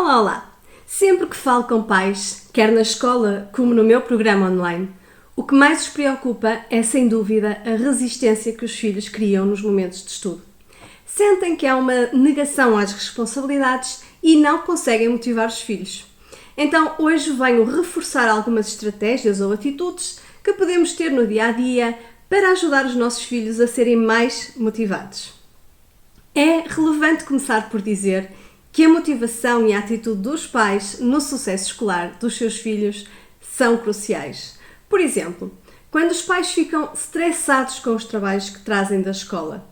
Olá, olá! Sempre que falo com pais, quer na escola como no meu programa online, o que mais os preocupa é, sem dúvida, a resistência que os filhos criam nos momentos de estudo. Sentem que há uma negação às responsabilidades e não conseguem motivar os filhos. Então, hoje venho reforçar algumas estratégias ou atitudes que podemos ter no dia a dia para ajudar os nossos filhos a serem mais motivados. É relevante começar por dizer que a motivação e a atitude dos pais no sucesso escolar dos seus filhos são cruciais. Por exemplo, quando os pais ficam estressados com os trabalhos que trazem da escola,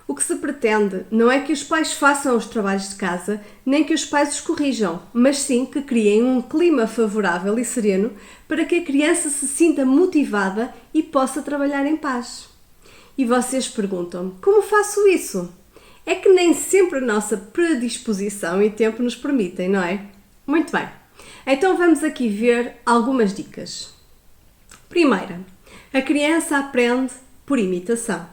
o que se pretende não é que os pais façam os trabalhos de casa, nem que os pais os corrijam, mas sim que criem um clima favorável e sereno para que a criança se sinta motivada e possa trabalhar em paz. E vocês perguntam-me, como faço isso? É que nem sempre a nossa predisposição e tempo nos permitem, não é? Muito bem, então vamos aqui ver algumas dicas. Primeira, a criança aprende por imitação.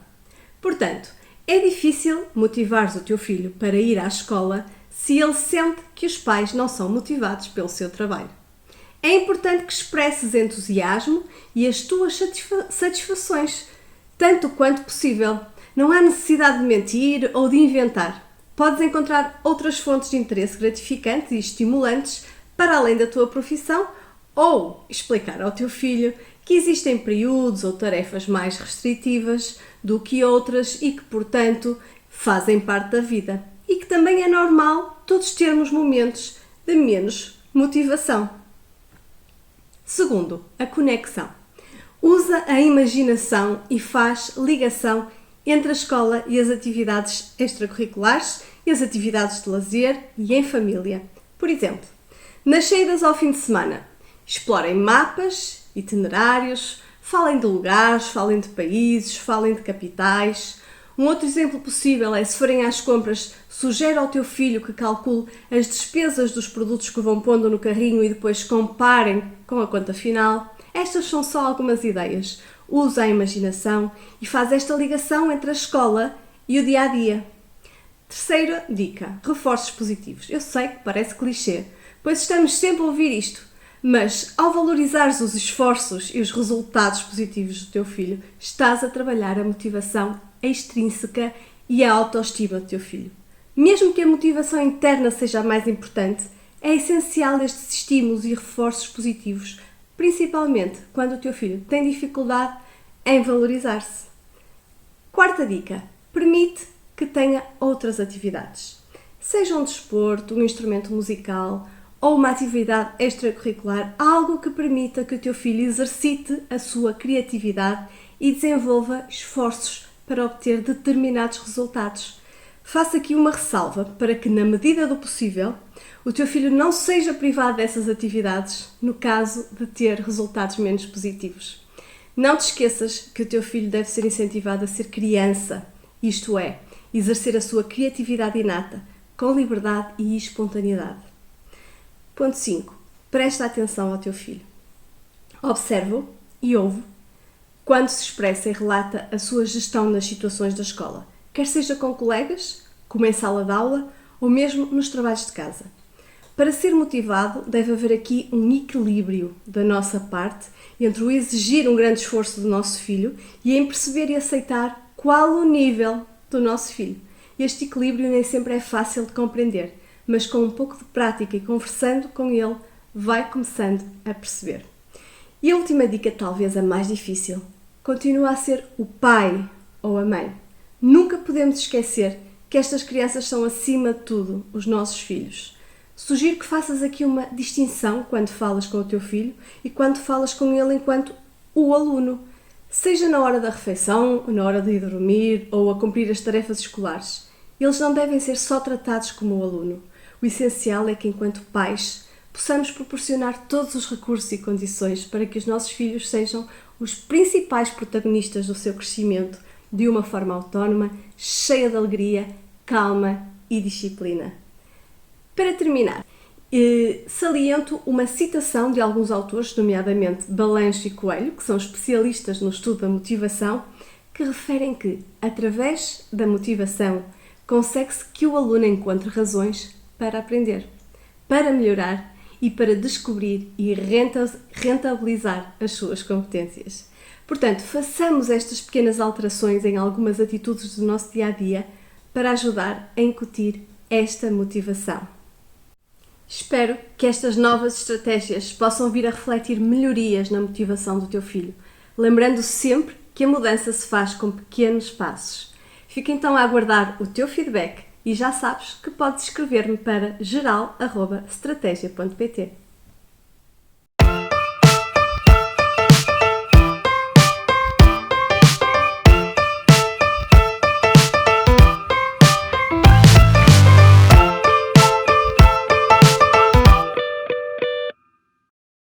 Portanto, é difícil motivares o teu filho para ir à escola se ele sente que os pais não são motivados pelo seu trabalho. É importante que expresses entusiasmo e as tuas satisfações, tanto quanto possível. Não há necessidade de mentir ou de inventar. Podes encontrar outras fontes de interesse gratificantes e estimulantes para além da tua profissão ou explicar ao teu filho que existem períodos ou tarefas mais restritivas do que outras e que, portanto, fazem parte da vida. E que também é normal todos termos momentos de menos motivação. Segundo, a conexão. Usa a imaginação e faz ligação entre a escola e as atividades extracurriculares e as atividades de lazer e em família. Por exemplo, nas saídas ao fim de semana, explorem mapas, itinerários, falem de lugares, falem de países, falem de capitais. Um outro exemplo possível é, se forem às compras, sugere ao teu filho que calcule as despesas dos produtos que vão pondo no carrinho e depois comparem com a conta final. Estas são só algumas ideias. Usa a imaginação e faz esta ligação entre a escola e o dia-a-dia. Terceira dica, reforços positivos. Eu sei que parece clichê, pois estamos sempre a ouvir isto, mas ao valorizares os esforços e os resultados positivos do teu filho, estás a trabalhar a motivação extrínseca e a autoestima do teu filho. Mesmo que a motivação interna seja a mais importante, é essencial estes estímulos e reforços positivos, principalmente quando o teu filho tem dificuldade em valorizar-se. Quarta dica, permite que tenha outras atividades. Seja um desporto, um instrumento musical ou uma atividade extracurricular, algo que permita que o teu filho exercite a sua criatividade e desenvolva esforços para obter determinados resultados. Faça aqui uma ressalva para que, na medida do possível, o teu filho não seja privado dessas atividades no caso de ter resultados menos positivos. Não te esqueças que o teu filho deve ser incentivado a ser criança, isto é, exercer a sua criatividade inata, com liberdade e espontaneidade. Ponto 5. Presta atenção ao teu filho. Observa-o e ouve quando se expressa e relata a sua gestão nas situações da escola, quer seja com colegas, como em sala de aula ou mesmo nos trabalhos de casa. Para ser motivado, deve haver aqui um equilíbrio da nossa parte entre o exigir um grande esforço do nosso filho e em perceber e aceitar qual o nível do nosso filho. Este equilíbrio nem sempre é fácil de compreender, mas com um pouco de prática e conversando com ele, vai começando a perceber. E a última dica, talvez a mais difícil, continua a ser o pai ou a mãe. Nunca podemos esquecer que estas crianças são, acima de tudo, os nossos filhos. Sugiro que faças aqui uma distinção quando falas com o teu filho e quando falas com ele enquanto o aluno, seja na hora da refeição, na hora de ir dormir ou a cumprir as tarefas escolares. Eles não devem ser só tratados como o aluno. O essencial é que, enquanto pais, possamos proporcionar todos os recursos e condições para que os nossos filhos sejam os principais protagonistas do seu crescimento de uma forma autónoma, cheia de alegria, calma e disciplina. Para terminar, saliento uma citação de alguns autores, nomeadamente Balancho e Coelho, que são especialistas no estudo da motivação, que referem que, através da motivação, consegue-se que o aluno encontre razões para aprender. para melhorar e para descobrir e rentabilizar as suas competências. Portanto, façamos estas pequenas alterações em algumas atitudes do nosso dia-a-dia para ajudar a incutir esta motivação. Espero que estas novas estratégias possam vir a refletir melhorias na motivação do teu filho, lembrando sempre que a mudança se faz com pequenos passos. Fica então a aguardar o teu feedback e já sabes que podes escrever-me para geral@strategia.pt.